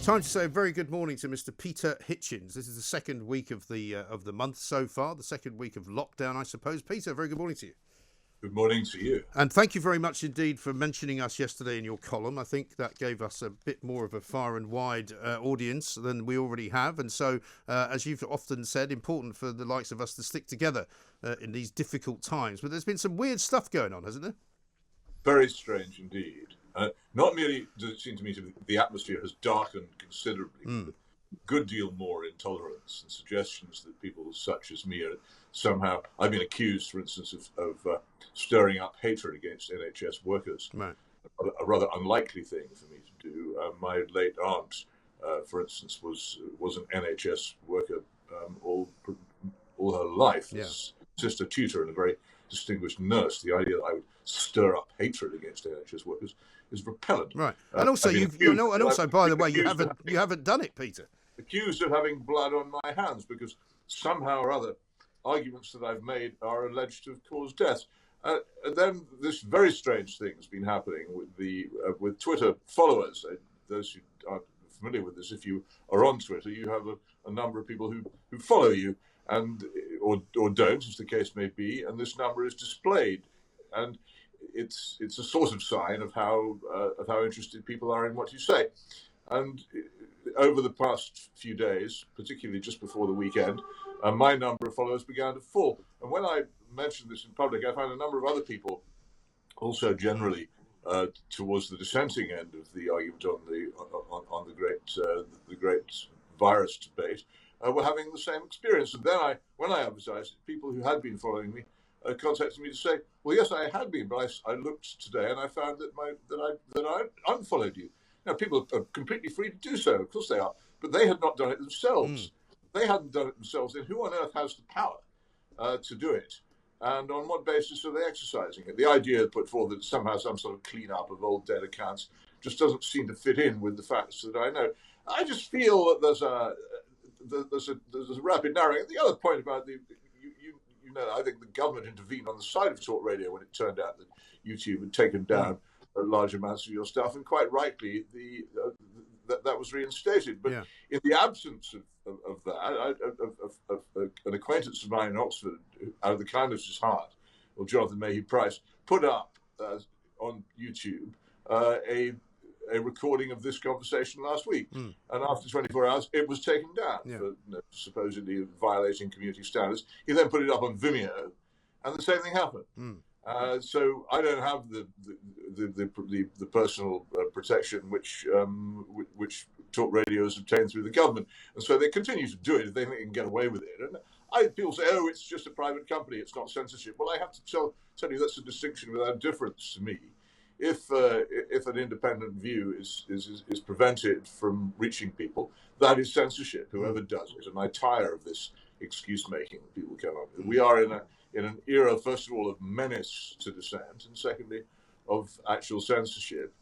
Time to say a very good morning to Mr. Peter Hitchens. This is the second week of the month so far, the second week of lockdown, I suppose. Peter, very good morning to you. Good morning to you. And thank you very much indeed for mentioning us yesterday in your column. I think that gave us a bit more of a far and wide audience than we already have. And so, as you've often said, important for the likes of us to stick together in these difficult times. But there's been some weird stuff going on, hasn't there? Very strange indeed. Not merely does it seem to me the atmosphere has darkened considerably, but a good deal more intolerance and suggestions that people such as me are somehow... I've been accused, for instance, of stirring up hatred against NHS workers. Right. A rather unlikely thing for me to do. My late aunt, for instance, was an NHS worker all her life. Yeah. Sister tutor and a very distinguished nurse. The idea that I would stir up hatred against NHS workers is repellent. Right, and also by the way, you haven't done it, Peter. Accused of having blood on my hands because somehow or other arguments that I've made are alleged to have caused deaths. And then this very strange thing has been happening with Twitter followers. Those who aren't familiar with this, if you are on Twitter, you have a number of people who follow you, and or don't, as the case may be, and this number is displayed, and it's a sort of sign of how interested people are in what you say. And over the past few days, particularly just before the weekend, my number of followers began to fall. And when I mentioned this in public, I found a number of other people, also generally towards the dissenting end of the argument on the great virus debate, were having the same experience. And then when I advertised it, people who had been following me contacted me to say, well, yes, I had been, but I looked today and I found that I unfollowed you. Now, people are completely free to do so, of course they are, but they had not done it themselves. They hadn't done it themselves, then who on earth has the power to do it? And on what basis are they exercising it? The idea put forward that somehow some sort of clean-up of old dead accounts just doesn't seem to fit in with the facts that I know. I just feel that there's a rapid narrowing. The other point about I think the government intervened on the side of talkRADIO when it turned out that YouTube had taken down large amounts of your stuff, and quite rightly, that was reinstated. But in the absence of that, an acquaintance of mine in Oxford, out of the kindness of his heart, or Jonathan Mayhew Price, put up on YouTube a recording of this conversation last week. And after 24 hours, it was taken down for supposedly violating community standards. He then put it up on Vimeo, and the same thing happened. So I don't have the personal protection which talkRADIO has obtained through the government, and so they continue to do it if they think they can get away with it. And people say, "Oh, it's just a private company; it's not censorship." Well, I have to tell you that's a distinction without difference to me. If an independent view is prevented from reaching people, that is censorship, whoever does it. And I tire of this excuse making that people come up with. We are in an era, first of all, of menace to dissent, and secondly, of actual censorship,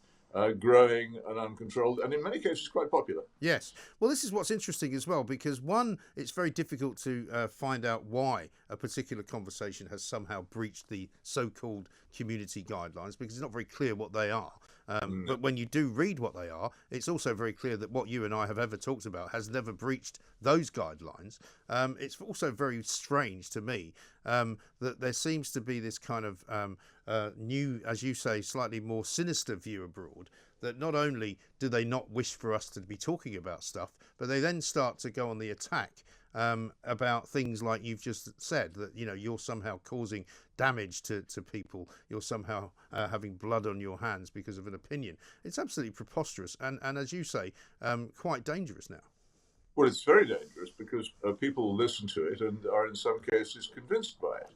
growing and uncontrolled, and in many cases quite popular. Yes. Well, this is what's interesting as well, because one, it's very difficult to find out why a particular conversation has somehow breached the so-called community guidelines, because it's not very clear what they are. But when you do read what they are, it's also very clear that what you and I have ever talked about has never breached those guidelines. It's also very strange to me that there seems to be this kind of new, as you say, slightly more sinister view abroad, that not only do they not wish for us to be talking about stuff, but they then start to go on the attack about things like you've just said, that you're somehow causing damage to people, you're somehow having blood on your hands because of an opinion. It's absolutely preposterous and as you say, quite dangerous now. Well, it's very dangerous because people listen to it and are in some cases convinced by it.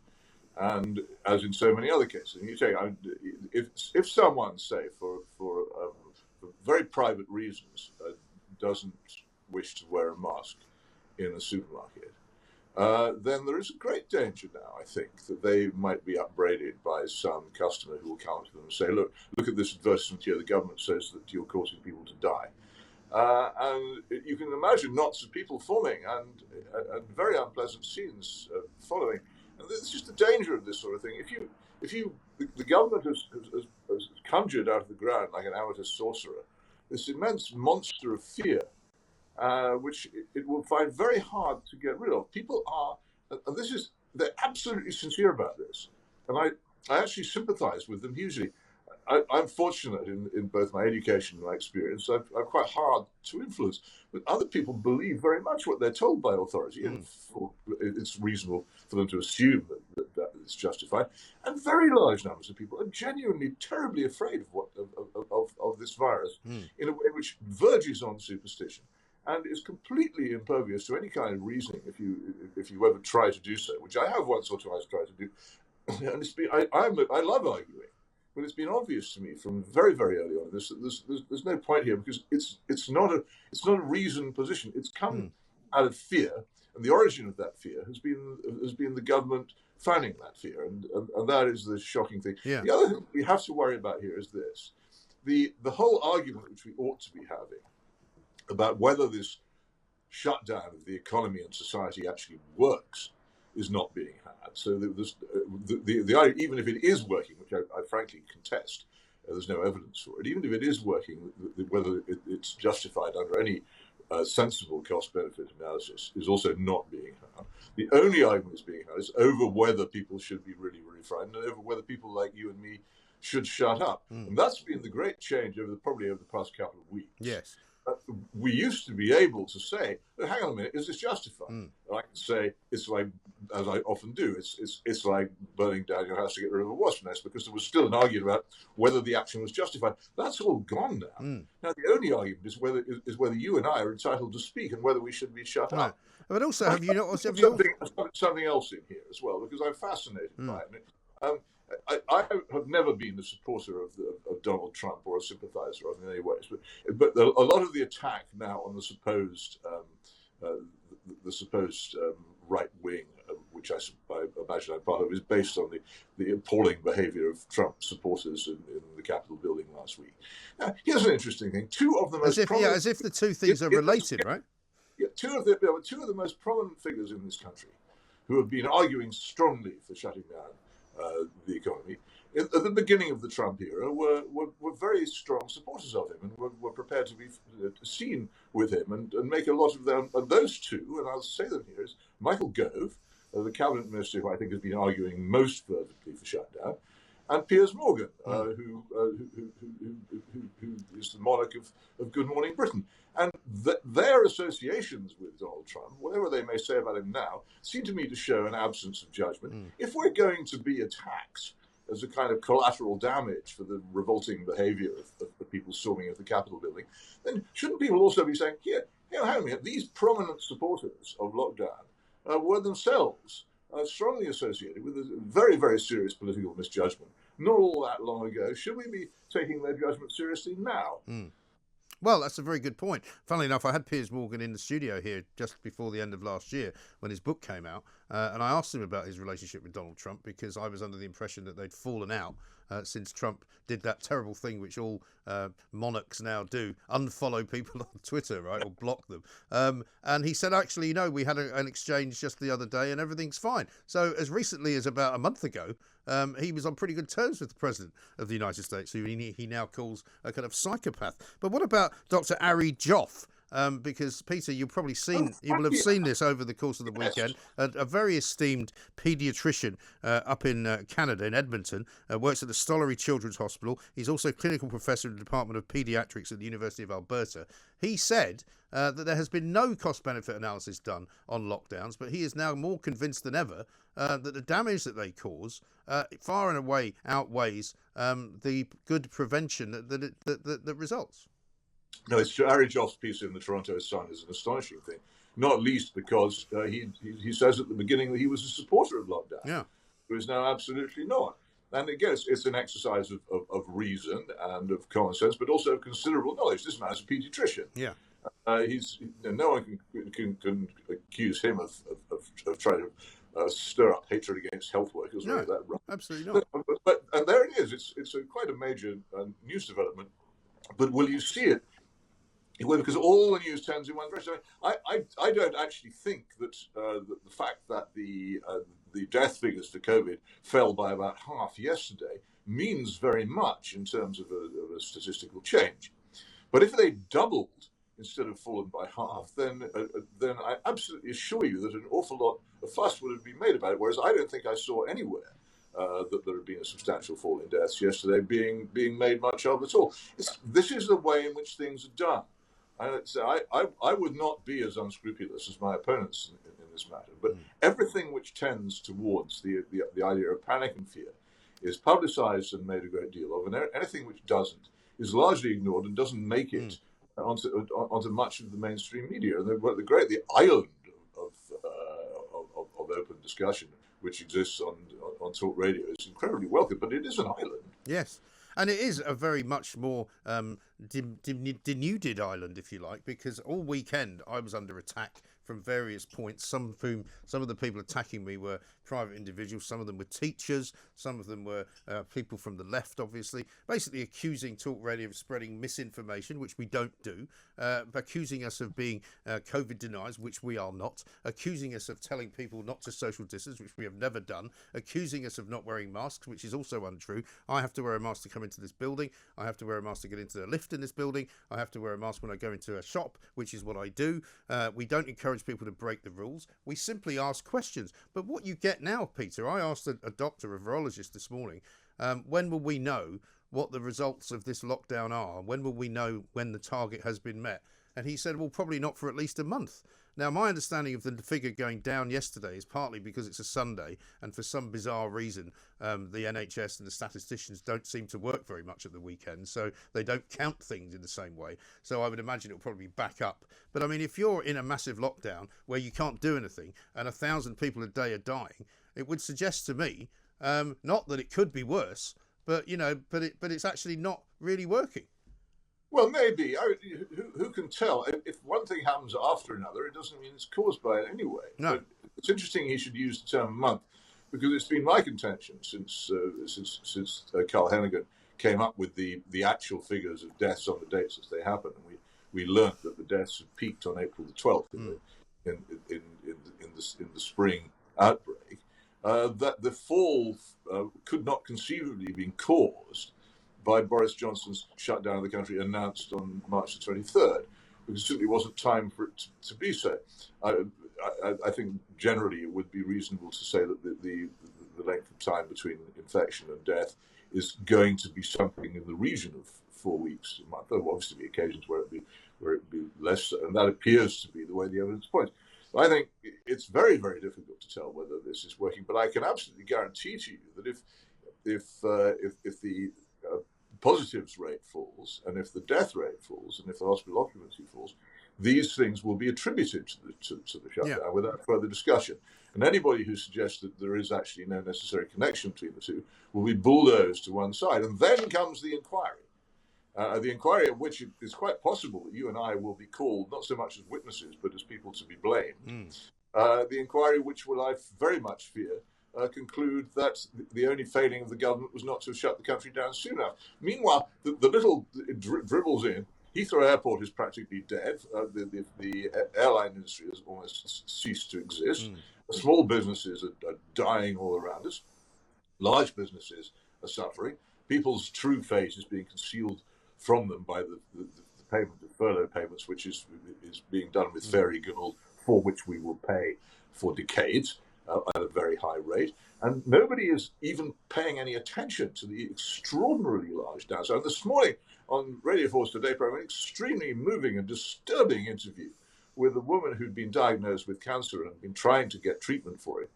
And as in so many other cases, you take, if someone, say, for very private reasons, doesn't wish to wear a mask in a supermarket, then there is a great danger now, I think, that they might be upbraided by some customer who will come to them and say, look at this advertisement here, the government says that you're causing people to die. And you can imagine knots of people forming and very unpleasant scenes following. And it's just the danger of this sort of thing. The government has conjured out of the ground, like an amateur sorcerer, this immense monster of fear which it will find very hard to get rid of. People are, and they're absolutely sincere about this. And I actually sympathize with them hugely. I'm fortunate in both my education and my experience. I'm quite hard to influence, but other people believe very much what they're told by authority, and it's reasonable for them to assume that it's justified. And very large numbers of people are genuinely terribly afraid of this virus in a way which verges on superstition and is completely impervious to any kind of reasoning if you ever try to do so, which I have once or twice tried to do. And I love arguing. But it's been obvious to me from very, very early on there's no point here, because it's not a reasoned position. It's come out of fear, and the origin of that fear has been the government fanning that fear, and that is the shocking thing. Yeah. The other thing we have to worry about here is this: the whole argument which we ought to be having about whether this shutdown of the economy and society actually works is not being had. So the even if it is working, which I frankly contest, there's no evidence for it. Even if it is working, whether it's justified under any sensible cost-benefit analysis is also not being had. The only argument that's being had is over whether people should be really, really frightened, and over whether people like you and me should shut up. And that's been the great change probably over the past couple of weeks. Yes. We used to be able to say, hang on a minute, is this justified? I can say, it's like, as I often do, it's like burning down your house to get rid of a wasp nest, because there was still an argument about whether the action was justified. That's all gone now. Now the only argument is whether you and I are entitled to speak and whether we should be shut up. But also, have you not something else in here as well, because I'm fascinated by it. I have never been a supporter of Donald Trump or a sympathizer of him in any ways, but a lot of the attack now on the supposed right wing, which I imagine I'm part of, is based on the appalling behaviour of Trump supporters in the Capitol building last week. Now, here's an interesting thing: two of the most as if the two things are related, right? Yeah, two of the most prominent figures in this country who have been arguing strongly for shutting down the economy at the beginning of the Trump era were very strong supporters of him, and were prepared to be seen with him and make a lot of them. And those two, and I'll say them here, is Michael Gove, the cabinet minister who I think has been arguing most fervently for shutdown, and Piers Morgan, who is the monarch of Good Morning Britain. And their associations with Donald Trump, whatever they may say about him now, seem to me to show an absence of judgment. If we're going to be attacked as a kind of collateral damage for the revolting behaviour of people storming at the Capitol building, then shouldn't people also be saying, hang on a minute, these prominent supporters of lockdown were themselves strongly associated with a very, very serious political misjudgment not all that long ago. Should we be taking their judgment seriously now? Well, that's a very good point. Funnily enough, I had Piers Morgan in the studio here just before the end of last year when his book came out, and I asked him about his relationship with Donald Trump, because I was under the impression that they'd fallen out since Trump did that terrible thing which all monarchs now do, unfollow people on Twitter, right, or block them. And he said, actually, we had an exchange just the other day and everything's fine. So as recently as about a month ago, he was on pretty good terms with the President of the United States, who he now calls a kind of psychopath. But what about Dr. Arie Joff? Because Peter, you will have seen this over the course of the weekend. A very esteemed paediatrician up in Canada, in Edmonton, works at the Stollery Children's Hospital. He's also clinical professor in the Department of Paediatrics at the University of Alberta. He said that there has been no cost-benefit analysis done on lockdowns, but he is now more convinced than ever that the damage that they cause far and away outweighs the good prevention that results. No, it's Arie Joff's piece in the Toronto Sun is an astonishing thing, not least because he says at the beginning that he was a supporter of lockdown, who is now absolutely not. And again, it's an exercise of reason and of common sense, but also of considerable knowledge. This man is a paediatrician. Yeah, no one can accuse him of trying to stir up hatred against health workers. No, that right. Absolutely not. But and there it is. It's quite a major news development. But will you see it? Well, because all the news turns in one direction. I don't actually think that the fact that the death figures for COVID fell by about half yesterday means very much in terms of a statistical change. But if they doubled instead of fallen by half, then I absolutely assure you that an awful lot of fuss would have been made about it. Whereas I don't think I saw anywhere that there had been a substantial fall in deaths yesterday being made much of at all. This is the way in which things are done. I would not be as unscrupulous as my opponents in this matter, but everything which tends towards the idea of panic and fear is publicized and made a great deal of, and anything which doesn't is largely ignored and doesn't make it onto much of the mainstream media. And the island of open discussion which exists on talkRADIO is incredibly welcome, but it is an island. Yes. And it is a very much more denuded island, if you like, because all weekend I was under attack from various points. Some of the people attacking me were private individuals. Some of them were teachers. Some of them were people from the left, obviously, basically accusing talkRADIO of spreading misinformation, which we don't do, accusing us of being COVID deniers, which we are not, accusing us of telling people not to social distance, which we have never done, accusing us of not wearing masks, which is also untrue. I have to wear a mask to come into this building. I have to wear a mask to get into the lift in this building. I have to wear a mask when I go into a shop, which is what I do. We don't encourage people to break the rules. We simply ask questions. But what you get now, Peter, I asked a doctor, a virologist this morning, when will we know what the results of this lockdown are? When will we know when the target has been met? And he said, well, probably not for at least a month. Now, my understanding of the figure going down yesterday is partly because it's a Sunday, and for some bizarre reason, the NHS and the statisticians don't seem to work very much at the weekend, so they don't count things in the same way. So I would imagine it'll probably back up. But I mean, if you're in a massive lockdown where you can't do anything and 1,000 people a day are dying, it would suggest to me, not that it could be worse, but but it's actually not really working. Well, maybe. Who can tell? If one thing happens after another, it doesn't mean it's caused by it anyway. No. But it's interesting he should use the term month, because it's been my contention since Carl Hennigan came up with the actual figures of deaths on the dates as they happen. And we learnt that the deaths had peaked on April the 12th in the spring outbreak. That the fall could not conceivably have been caused by Boris Johnson's shutdown of the country announced on March the 23rd, because it simply wasn't time for it to be so. I think generally it would be reasonable to say that the length of time between infection and death is going to be something in the region of 4 weeks, a month. There will obviously be occasions where it be less so, and that appears to be the way the evidence points. I think it's very, very difficult to tell whether this is working, but I can absolutely guarantee to you that if the positives rate falls, and if the death rate falls, and if the hospital occupancy falls, these things will be attributed to the shutdown without further discussion. And anybody who suggests that there is actually no necessary connection between the two will be bulldozed to one side. And then comes the inquiry. The inquiry of which it is quite possible that you and I will be called, not so much as witnesses, but as people to be blamed. The inquiry which will, I very much fear, conclude that the only failing of the government was not to have shut the country down sooner. Meanwhile, the little dribbles in. Heathrow Airport is practically dead. The airline industry has almost ceased to exist. Small businesses are dying all around us. Large businesses are suffering. People's true fate is being concealed from them by the payment of furlough payments, which is being done with fairy gold, for which we will pay for decades at a very high rate. And nobody is even paying any attention to the extraordinarily large downside. This morning on Radio 4's Today program, an extremely moving and disturbing interview with a woman who'd been diagnosed with cancer and been trying to get treatment for it,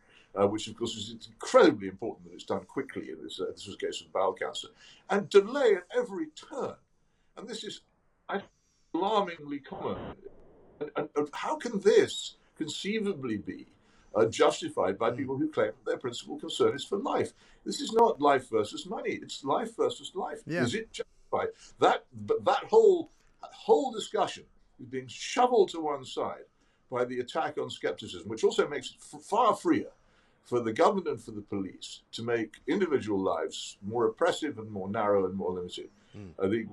which of course is incredibly important that it's done quickly. This was a case of bowel cancer. And delay at every turn. And this is alarmingly common. And how can this conceivably be justified by people who claim that their principal concern is for life? This is not life versus money. It's life versus life. Yeah. Is it justified? That whole discussion is being shoveled to one side by the attack on scepticism, which also makes it far freer for the government and for the police to make individual lives more oppressive and more narrow and more limited.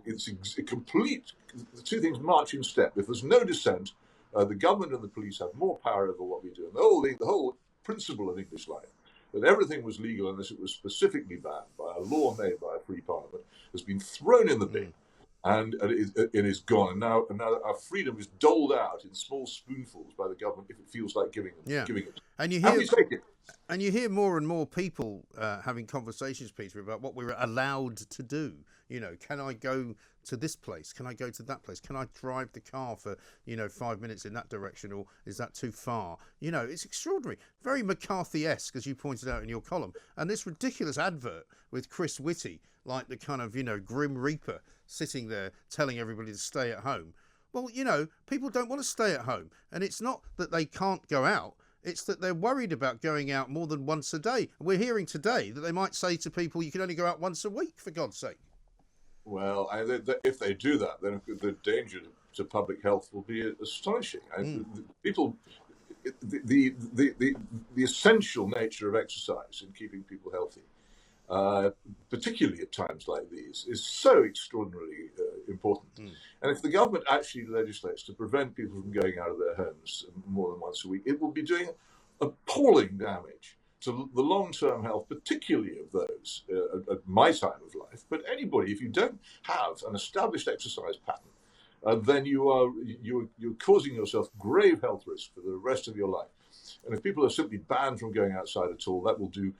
It's a complete, the two things march in step. If there's no dissent, the government and the police have more power over what we do. And the whole principle of English life, that everything was legal unless it was specifically banned by a law made by a free parliament, has been thrown in the bin. and it is gone. And now our freedom is doled out in small spoonfuls by the government if it feels like giving it. And you And hear we take it. And you hear more and more people having conversations, Peter, about what we're allowed to do. You know, can I go to this place? Can I go to that place? Can I drive the car for, 5 minutes in that direction, or is that too far? You know, it's extraordinary. Very McCarthy-esque, as you pointed out in your column. And this ridiculous advert with Chris Whitty, like the kind of, Grim Reaper, sitting there telling everybody to stay at home. Well, people don't want to stay at home. And it's not that they can't go out. It's that they're worried about going out more than once a day. We're hearing today that they might say to people, you can only go out once a week, for God's sake. Well, if they do that, then the danger to public health will be astonishing. The essential nature of exercise in keeping people healthy, particularly at times like these, is so extraordinarily important. And if the government actually legislates to prevent people from going out of their homes more than once a week, it will be doing appalling damage to the long-term health, particularly of those at my time of life. But anybody, if you don't have an established exercise pattern, then you're causing yourself grave health risk for the rest of your life. And if people are simply banned from going outside at all, that will do,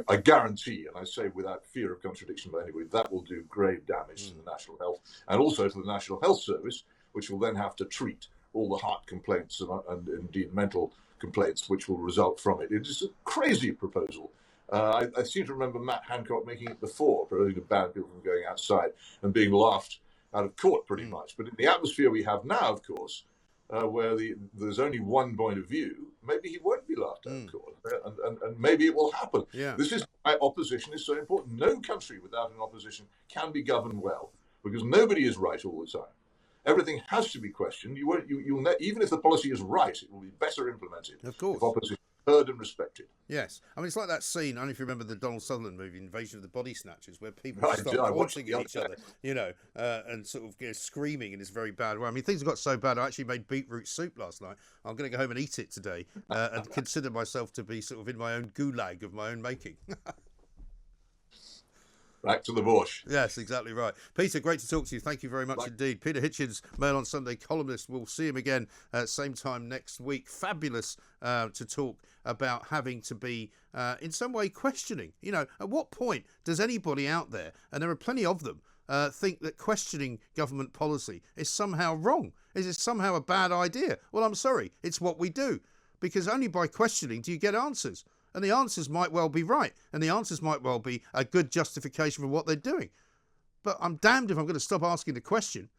I guarantee, and I say without fear of contradiction by anybody, that will do grave damage to the national health and also to the National Health Service, which will then have to treat all the heart complaints and indeed mental complaints which will result from it. It is a crazy proposal. I seem to remember Matt Hancock making it before, proposing to ban people from going outside and being laughed out of court pretty much. But in the atmosphere we have now, of course, where there's only one point of view, maybe he won't be laughed out of court. And maybe it will happen. Yeah. This is why opposition is so important. No country without an opposition can be governed well, because nobody is right all the time. Everything has to be questioned. Even if the policy is right, it will be better implemented. Of course. If opposition is heard and respected. Yes. I mean, it's like that scene, I don't know if you remember the Donald Sutherland movie, Invasion of the Body Snatchers, where people start pointing at each other, and sort of screaming in this very bad way. I mean, things have got so bad, I actually made beetroot soup last night. I'm going to go home and eat it today and consider myself to be sort of in my own gulag of my own making. Back to the bush. Yes, exactly right. Peter, great to talk to you. Thank you very much indeed. Peter Hitchens, Mail on Sunday columnist. We'll see him again same time next week. Fabulous to talk about having to be in some way questioning. At what point does anybody out there, and there are plenty of them, think that questioning government policy is somehow wrong? Is it somehow a bad idea? Well, I'm sorry. It's what we do. Because only by questioning do you get answers. And the answers might well be right. And the answers might well be a good justification for what they're doing. But I'm damned if I'm going to stop asking the question.